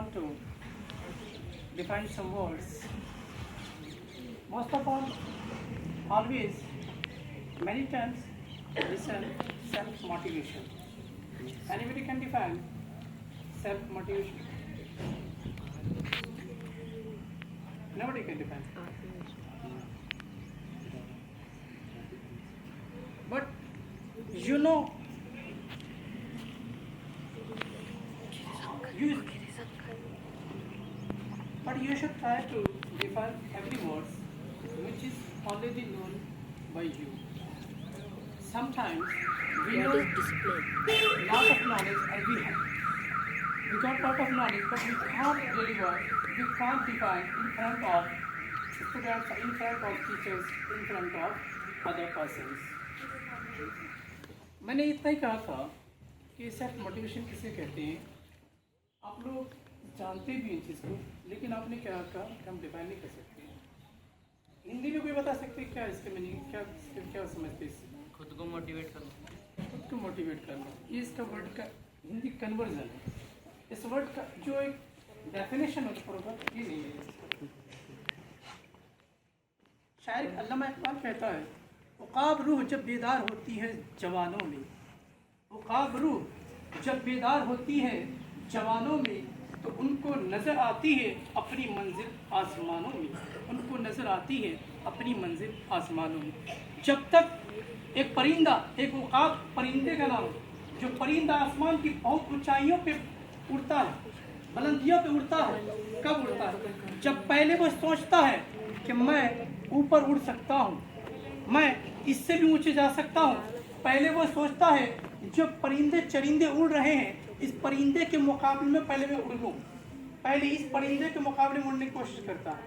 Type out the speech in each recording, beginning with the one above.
want to define some words. Most of all, always, many times, listen self-motivation. Anybody can define self-motivation? Nobody can define. But you know, but you should try to define every word which is already known by you. Sometimes we know lot of knowledge and we got lot of knowledge, but we can't deliver, we can't define in front of students, in front of teachers, in front of other persons. मैंने इतना ही कहा था कि self motivation किसे कहते हैं। आप लोग जानते भी हैं चीज़ को, लेकिन आपने क्या कहा कि हम डिफाइन नहीं कर सकते। हिंदी में कोई बता सकते क्या इसके मीनिंग, क्या समझते इससे? खुद को मोटिवेट करना। खुद को मोटिवेट करना, ये इसका वर्ड का हिंदी कन्वर्जन है। इस वर्ड का जो एक डेफिनेशन है प्रोपर ये नहीं है। शायर अल्लामा इकबाल कहता है, उक़ाब रूह जब बेदार होती है जवानों में, उक़ाब रूह जब बेदार होती है जवानों में, तो उनको नज़र आती है अपनी मंजिल आसमानों में, उनको नज़र आती है अपनी मंजिल आसमानों में। जब तक एक परिंदा, एक उक़ाब परिंदे का नाम, जो परिंदा आसमान की बहुत ऊंचाइयों पे उड़ता है, बुलंदियों पे उड़ता है, कब उड़ता है? जब पहले वो सोचता है कि मैं ऊपर उड़ सकता हूँ, मैं इससे भी ऊंचे जा सकता हूँ। पहले वो सोचता है जो परिंदे चरिंदे उड़ रहे हैं, इस परिंदे के मुकाबले में पहले मैं उड़ लूँ, पहले इस परिंदे के मुकाबले में उड़ने की कोशिश करता है।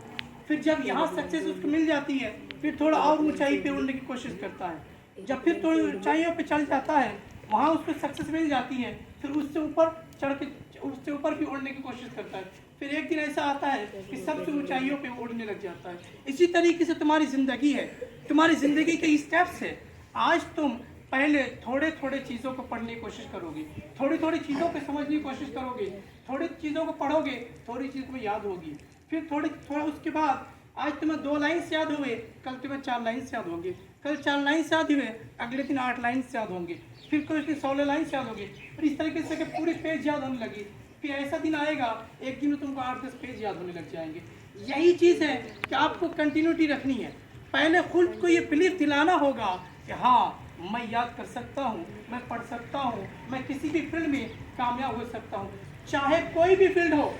फिर जब यहाँ सक्सेस उसको मिल जाती है, फिर थोड़ा और ऊंचाई पे उड़ने की कोशिश करता है। जब फिर थोड़ी ऊंचाइयों पे चढ़ जाता है, वहाँ उसको सक्सेस मिल जाती है, फिर उससे ऊपर चढ़ के उससे ऊपर भी उड़ने की कोशिश करता है। फिर एक दिन ऐसा आता है कि सबसे ऊंचाइयों पे उड़ने लग जाता है। इसी तरीके से तुम्हारी ज़िंदगी है, तुम्हारी ज़िंदगी के स्टेप्स है। आज तुम पहले थोड़े थोड़े चीज़ों को पढ़ने की कोशिश करोगे, थोड़ी थोड़ी चीज़ों को समझने की कोशिश करोगे, थोड़ी चीज़ों को पढ़ोगे, थोड़ी चीज़ को याद होगी। फिर थोड़ा उसके बाद आज तुम्हें 2 लाइन्स याद हुए, कल तुम्हें 4 लाइन्स याद होंगे, कल 4 लाइन्स याद हुए, अगले दिन 8 लाइन्स याद होंगे, फिर कुछ दिन 16 लाइन्स याद होंगे। फिर इस तरीके से पूरे पेज याद होने लगी। फिर ऐसा दिन आएगा एक दिन में तुमको 8-10 पेज याद होने लग जाएंगे। यही चीज़ है कि आपको कंटिन्यूटी रखनी है। पहले खुद को ये बिलीफ दिलाना होगा कि हाँ, मैं याद कर सकता हूँ, मैं पढ़ सकता हूँ, मैं किसी भी फील्ड में कामयाब हो सकता हूँ। चाहे कोई भी फील्ड हो,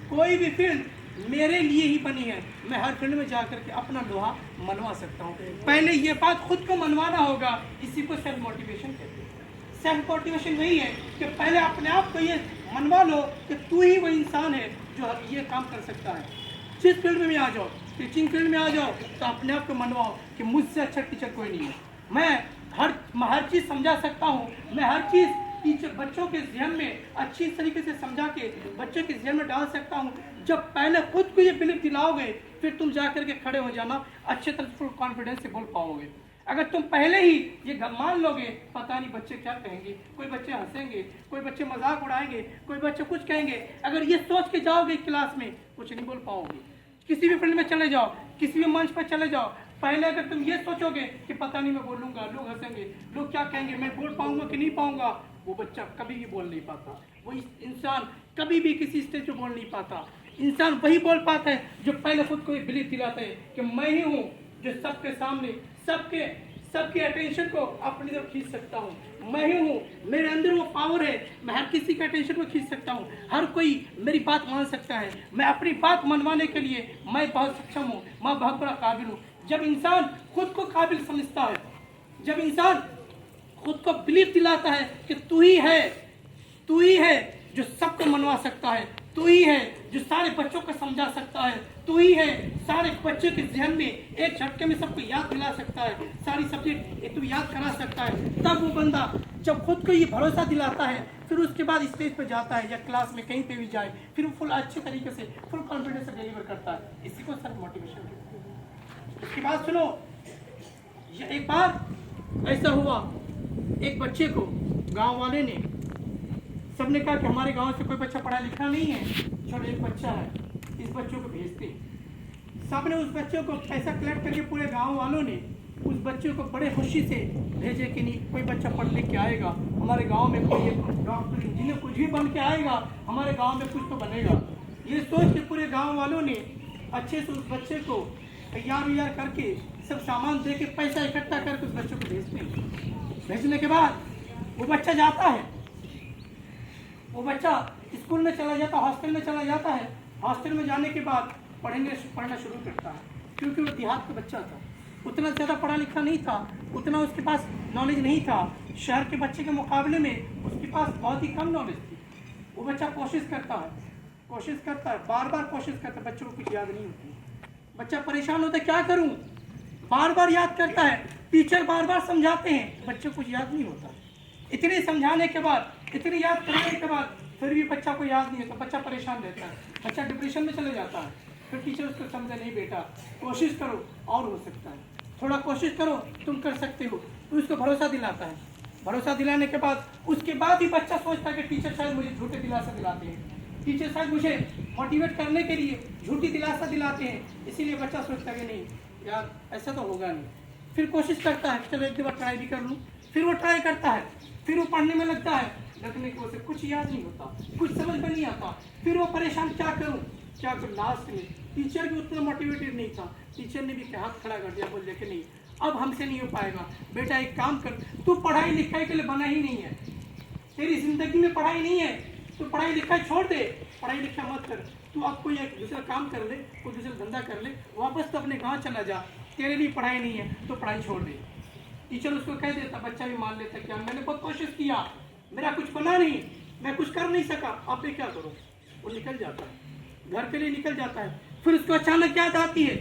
कोई भी फील्ड मेरे लिए ही बनी है, मैं हर फील्ड में जा करके अपना लोहा मनवा सकता हूँ। पहले ये बात खुद को मनवाना होगा, इसी को सेल्फ मोटिवेशन कहते हैं। सेल्फ मोटिवेशन वही है कि पहले अपने आप को ये मनवा लो कि तू ही वो इंसान है जो ये काम कर सकता है। जिस फील्ड में भी आ जाओ, टीचिंग फील्ड में आ जाओ, तो अपने आप को मनवाओ कि मुझसे अच्छा टीचर कोई नहीं है। मैं हर चीज़ समझा सकता हूँ, मैं हर चीज़ टीचर बच्चों के ज़हन में अच्छी तरीके से समझा के बच्चों के ज़हन में डाल सकता हूँ। जब पहले खुद को ये बिलीफ दिलाओगे, फिर तुम जा करके खड़े हो जाना, अच्छे तरह फुल कॉन्फिडेंस से बोल पाओगे। अगर तुम पहले ही ये मान लोगे, पता नहीं बच्चे क्या कहेंगे, कोई बच्चे हंसेंगे, कोई बच्चे मजाक उड़ाएंगे, कोई बच्चे कुछ कहेंगे, अगर ये सोच के जाओगे क्लास में, कुछ नहीं बोल पाओगे। किसी भी फील्ड में चले जाओ, किसी भी मंच पर चले जाओ, पहले अगर तुम ये सोचोगे कि पता नहीं मैं बोलूँगा, लोग हंसेंगे, लोग क्या कहेंगे, मैं बोल पाऊँगा कि नहीं पाऊँगा, वो बच्चा कभी भी बोल नहीं पाता। वो इंसान कभी भी किसी स्टेज पर बोल नहीं पाता। इंसान वही बोल पाता है जो पहले खुद को बिलीफ दिलाता है कि मैं ही हूँ जो सबके सामने सबके अटेंशन को अपनी तरफ खींच सकता हूँ। मैं ही हूँ, मेरे अंदर वो पावर है, मैं हर किसी के अटेंशन को खींच सकता हूँ, हर कोई मेरी बात मान सकता है, मैं अपनी बात मनवाने के लिए मैं बहुत सक्षम हूँ, मैं बहुत बड़ा काबिल हूँ। जब इंसान खुद को काबिल समझता है, जब इंसान खुद को बिलीफ दिलाता है कि तू ही है जो सबको मनवा सकता है, तू ही है जो सारे बच्चों को समझा सकता है, तू ही है सारे बच्चों के ज़हन में एक झटके में सबको याद दिला सकता है, सारी सब्जेक्ट तू याद करा सकता है। तब वो बंदा जब खुद को ये भरोसा दिलाता है, फिर उसके बाद स्टेज पर जाता है या क्लास में कहीं पे भी जाए, फिर वो फुल अच्छे तरीके से फुल कॉन्फिडेंस से डिलीवर करता है। इसी को सेल्फ मोटिवेशन कहते हैं। इसके बाद सुनो, एक बार ऐसा हुआ, एक बच्चे को गाँव वाले ने, सबने कहा कि हमारे गांव से कोई बच्चा पढ़ा लिखा नहीं है, छोटा एक बच्चा है, इस बच्चों को भेजते हैं। सबने उस बच्चों को पैसा कलेक्ट करके पूरे गांव वालों ने उस बच्चों को बड़े खुशी से भेजे कि नहीं कोई बच्चा पढ़ लिख के आएगा, हमारे गांव में कोई डॉक्टर इंजीनियर कुछ भी बन के आएगा, हमारे गांव में कुछ तो बनेगा। ये सोच के पूरे गांव वालों ने अच्छे से उस बच्चे को तैयार करके सब सामान दे के पैसा इकट्ठा करके उस बच्चों को भेजते हैं। भेजने के बाद वो बच्चा जाता है, वो बच्चा स्कूल में चला जाता, हॉस्टल में चला जाता है। हॉस्टल में जाने के बाद पढ़ना शुरू करता है, क्योंकि वो देहात का बच्चा था, उतना ज़्यादा पढ़ा लिखा नहीं था, उतना उसके पास नॉलेज नहीं था। शहर के बच्चे के मुकाबले में उसके पास बहुत ही कम नॉलेज थी। वो बच्चा कोशिश करता है, बार बार कोशिश करता है, बच्चों को कुछ याद नहीं होती। बच्चा परेशान होता है, क्या करूं? बार बार याद करता है, टीचर बार बार समझाते हैं, बच्चे कुछ याद नहीं होता। इतने समझाने के बाद, इतनी याद करने के बाद फिर भी बच्चा को याद नहीं होता। बच्चा परेशान रहता है, बच्चा डिप्रेशन में चले जाता है। फिर टीचर उसको समझे, नहीं बेटा कोशिश करो और हो सकता है, थोड़ा कोशिश करो, तुम कर सकते हो। तो उसको भरोसा दिलाता है। भरोसा दिलाने के बाद उसके बाद ही बच्चा सोचता है कि टीचर शायद मुझे झूठे दिलासा दिलाते हैं, टीचर शायद मुझे मोटिवेट करने के लिए झूठी दिलासा दिलाते हैं। इसीलिए बच्चा सोचता है कि नहीं यार ऐसा तो होगा नहीं। फिर कोशिश करता है, चलो एक बार ट्राई भी कर लूँ। फिर वो ट्राई करता है, फिर वो पढ़ने में लगता है, लगने की वजह से कुछ याद नहीं होता, कुछ समझ में नहीं आता। फिर वो परेशान, क्या करूँ। लास्ट में टीचर भी उतना मोटिवेटेड नहीं था। टीचर ने भी हाथ खड़ा कर दिया, बोल दिया कि नहीं अब हमसे नहीं हो पाएगा, बेटा एक काम कर, तू पढ़ाई लिखाई के लिए बना ही नहीं है, तेरी जिंदगी में पढ़ाई नहीं है, तू पढ़ाई लिखाई छोड़ दे, पढ़ाई लिखाई मत कर, तू अब कोई एक दूसरा काम कर ले, कोई दूसरा धंधा कर ले, वापस तो अपने गाँव चला जा, तेरे लिए पढ़ाई नहीं है तो पढ़ाई छोड़ दे। टीचर उसको कह देता, बच्चा भी मान लेता, क्या मैंने बहुत कोशिश किया, मेरा कुछ बना नहीं, मैं कुछ कर नहीं सका, अब मैं क्या करूँ। वो निकल जाता है, घर के लिए निकल जाता है। फिर उसको अचानक याद आती है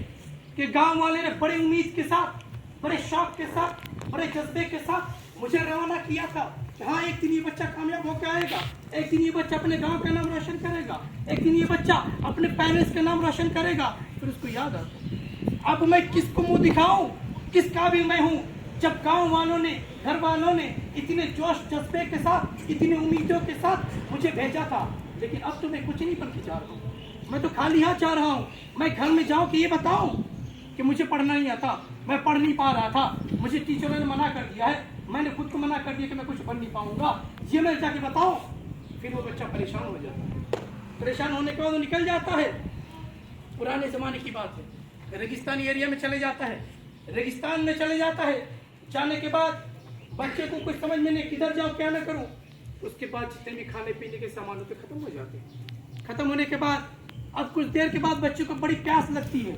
कि गांव वाले ने बड़े उम्मीद के साथ, बड़े शौक के साथ, बड़े जज्बे के साथ मुझे रवाना किया था। हाँ, एक दिन ये बच्चा कामयाब होकर आएगा, एक दिन ये बच्चा अपने गांव का नाम रोशन करेगा, एक दिन ये बच्चा अपने पेरेंट्स का नाम रोशन करेगा। फिर उसको याद आता है, अब मैं किसको मुंह दिखाऊं, किस काबिल मैं हूँ, जब गांव वालों ने, घर वालों ने इतने जोश जज्बे के साथ, इतनी उम्मीदों के साथ मुझे भेजा था, लेकिन अब तो मैं कुछ नहीं बन के जा रहा हूँ, मैं तो खाली हाथ जा रहा हूँ। मैं घर में जाऊँ कि ये बताऊँ कि मुझे पढ़ना नहीं आता, मैं पढ़ नहीं पा रहा था, मुझे टीचरों ने मना कर दिया है, मैंने खुद को मना कर दिया कि मैं कुछ बन नहीं पाऊंगा, ये मैं जाके बताऊँ। फिर वो बच्चा परेशान हो जाता है। परेशान होने के बाद वो निकल जाता है। पुराने ज़माने की बात है, रेगिस्तानी एरिया में चले जाता है, रेगिस्तान में चले जाता है। जाने के बाद बच्चे को कुछ समझ में नहीं, किधर जाऊँ क्या ना करूँ। उसके बाद जितने भी खाने पीने के सामान होते खत्म हो जाते हैं। खत्म होने के बाद अब कुछ देर के बाद बच्चे को बड़ी प्यास लगती है,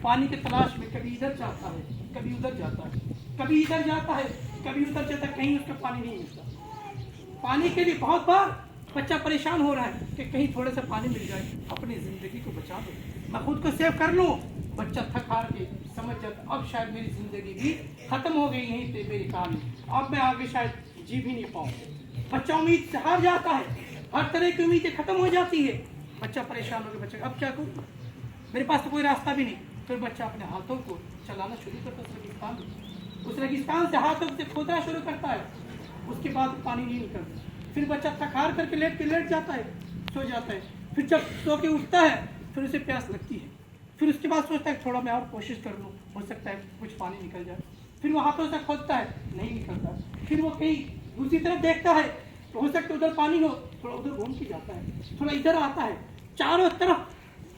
पानी की तलाश में कभी इधर जाता है, कभी उधर जाता है, कभी इधर जाता है, कभी उधर जाता है, कहीं उसको पानी नहीं मिलता। पानी के लिए बहुत बार बच्चा परेशान हो रहा है कि कहीं थोड़ा सा पानी मिल जाए, अपनी जिंदगी को बचा दो, मैं खुद को सेव कर लूँ। बच्चा थक हार के समझ जाता, अब शायद मेरी जिंदगी भी खत्म हो गई, यहीं पे मेरी कहानी, अब मैं आगे शायद जी भी नहीं पाऊँ। बच्चा उम्मीद से हार जाता है, हर तरह की उम्मीदें खत्म हो जाती है। बच्चा परेशान हो गया, बच्चा अब क्या करूँ, मेरे पास तो कोई रास्ता भी नहीं। फिर बच्चा अपने हाथों को चलाना शुरू करता है रेगिस्तान में, उस रेगिस्तान से हाथों से खोदना शुरू करता है। उसके बाद पानी नहीं निकलता। फिर बच्चा थक हार करके लेट जाता है, सो जाता है। फिर जब सो के उठता है फिर उसे प्यास लगती है। फिर उसके बाद सोचता है थोड़ा मैं और कोशिश कर लूँ, हो सकता है कुछ पानी निकल जाए। फिर वो हाथों से खोदता है, नहीं निकलता। फिर वो कहीं दूसरी तरफ देखता है, तो हो सकता है उधर पानी हो, थोड़ा उधर घूम के जाता है, थोड़ा इधर आता है, चारों तरफ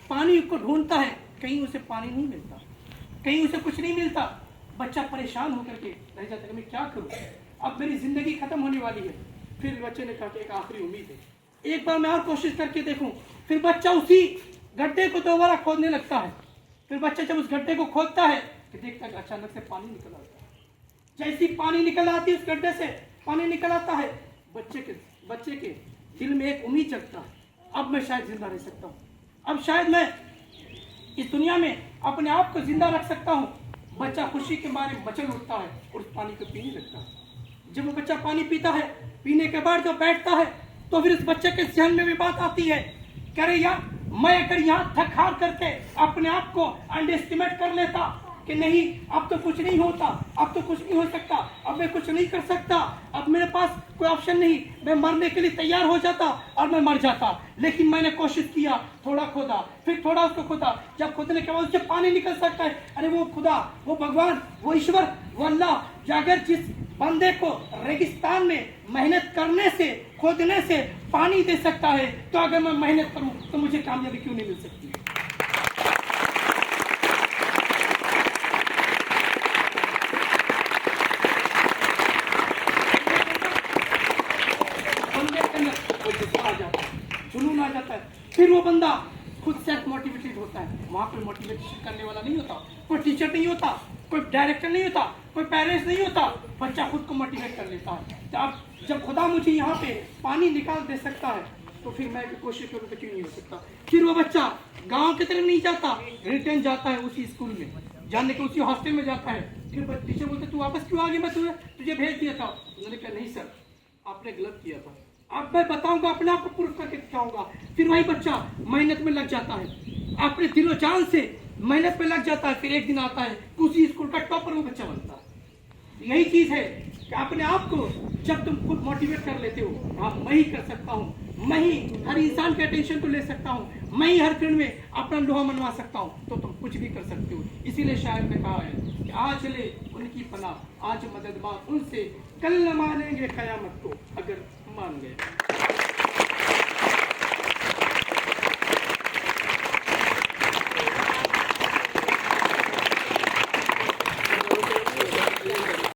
पानी को ढूंढता है, कहीं उसे पानी नहीं मिलता, कहीं उसे कुछ नहीं मिलता। बच्चा परेशान होकर के रह जाता है, मैं क्या करूँ, अब मेरी जिंदगी खत्म होने वाली है। फिर बच्चे ने कहा कि एक आखिरी उम्मीद है, एक बार मैं और कोशिश करके देखूं। फिर बच्चा उसी गड्ढे को दोबारा खोदने लगता है। फिर बच्चा जब उस गड्ढे को खोदता है कि देखता है अचानक से पानी निकल आता है। जैसी पानी निकल आती है, उस गड्ढे से पानी निकल आता है, बच्चे के दिल में एक उम्मीद जगता है, अब मैं शायद जिंदा रह सकता हूँ, अब शायद मैं इस दुनिया में अपने आप को जिंदा रख सकता हूँ। बच्चा खुशी के मारे मचल उठता है और उस पानी को पीने लगता है। जब वो बच्चा पानी पीता है, पीने के बाद जब बैठता है तो फिर उस बच्चे के जहन में भी बात आती है, कह रहे यार मैं अगर यहाँ थक हार करके अपने आप को अंडरएस्टिमेट कर लेता कि नहीं अब तो कुछ नहीं होता, अब तो कुछ नहीं हो सकता, अब मैं कुछ नहीं कर सकता, अब अब मेरे पास कोई ऑप्शन नहीं, मैं मरने के लिए तैयार हो जाता और मैं मर जाता। लेकिन मैंने कोशिश किया, थोड़ा खोदा, फिर थोड़ा उसको खोदा, जब खोदने के बाद उससे पानी निकल सकता है। अरे वो खुदा, वो भगवान, वो ईश्वर, वो अल्लाह अगर जिस बंदे को रेगिस्तान में मेहनत करने से, खोदने से पानी दे सकता है, तो अगर मैं मेहनत करूं तो मुझे कामयाबी क्यों नहीं मिल सकती? जुनून आ जाता है, फिर वो बंदा खुद सेल्फ मोटिवेटेड होता है। वहां पर मोटिवेशन करने वाला नहीं होता, कोई टीचर नहीं होता, कोई डायरेक्टर नहीं होता, कोई पेरेंट्स नहीं होता, बच्चा खुद को मोटिवेट कर लेता है। तो अब जब खुदा मुझे यहाँ पे पानी निकाल दे सकता है, तो फिर मैं कोशिश करूँ तो क्यों नहीं हो सकता? फिर वो बच्चा गांव की तरफ नहीं जाता, रिटर्न जाता है उसी स्कूल में, जाने के उसी हॉस्टल में जाता है। फिर टीचर बोलते तू वापस क्यों आ गया, मैं तुझे भेज दिया था। उन्होंने कहा नहीं सर, आपने गलत किया था, अब मैं बताऊंगा, अपने आप को प्रूफ करके दिखाऊंगा। फिर वही बच्चा मेहनत में लग जाता है, अपने दिलो जान से मेहनत में लग जाता है। फिर एक दिन आता है उसी स्कूल का टॉपर वो बच्चा बनता है। यही चीज है कि अपने आप को जब तुम खुद मोटिवेट कर लेते हो, हाँ मैं ही कर सकता हूँ, मैं ही हर इंसान के अटेंशन को ले सकता हूँ, मैं ही हर फील्ड में अपना लोहा मनवा सकता हूँ, तो तुम कुछ भी कर सकते हो। इसीलिए शायर ने कहा है कि आज ले उनकी पनाह, आज मदद मांग उनसे, कल न मानेंगे कयामत को अगर मान गए।